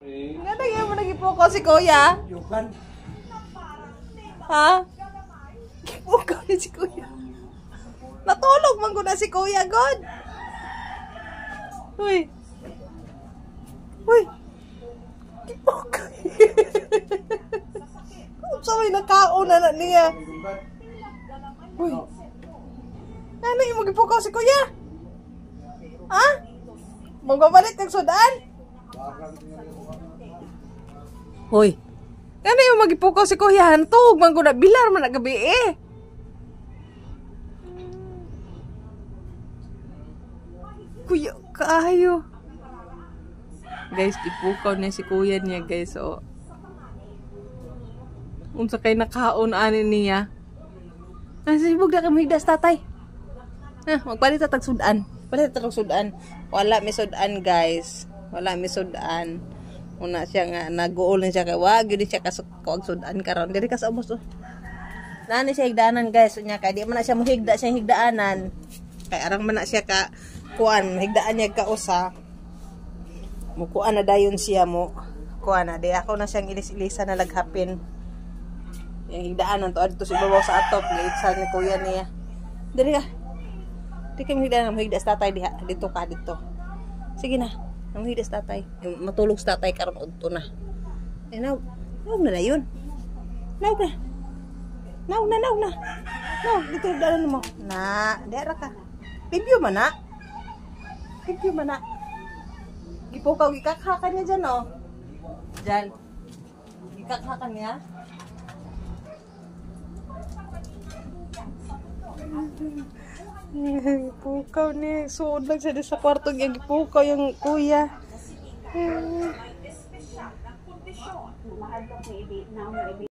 Nga na mo nagipukaw si Kuya? Ha? Gipukaw ni si Kuya. Natulog man ko na si Kuya, God. Uy. Uy. Gipukaw. Saway nakaon na niya. Uy. Ano yung magipukaw si Kuya? Ha? Magbabalik ng sudan? Hoy. Ano yung magipukaw si Kuya? Hantog, man ko na bilar man na gabi eh. Kuya, kaayo. Guys, ipukaw niya si Kuya niya, guys. Oh. Unsa kay nakaon ani niya. Nasibog na kami higdas tatay. Magpalit tag sudan. Palit tag sudan. Wala mi sudan, guys. Wala mi sudan. Una siya nga nag-uol siya kay wag gyud siya kasukog sudan karon. Diri ka sa ubos. Nani siya higdaanan, guys. Unya kay di man na siya mohigda siya higdaanan. Kay arang man na siya ka kuan higdaan niya ka usa. Mukuan na dayon siya mo. Kuan na di ako na siyang ilis-ilisa na laghapin. Yung higdaanan to adto sa ibabaw sa atop liitsa ni Kuya niya. Diri ka. Di kami higdaan mo higdas tatay diha dito ka dito. Sige na. Ang higdas tatay. Matulog sa tatay karon udto na. Eh naw na dayon. Naw na. Naw na. Naw dito higdaanan mo. Na, dira ka. Review man na. Review man na. Gipukaw gikakhakan niya dyan, oh. Dyan. Gikakhakan niya. Gipukaw niya. Suod lang siya sa kwarto. Gipukaw yung Kuya.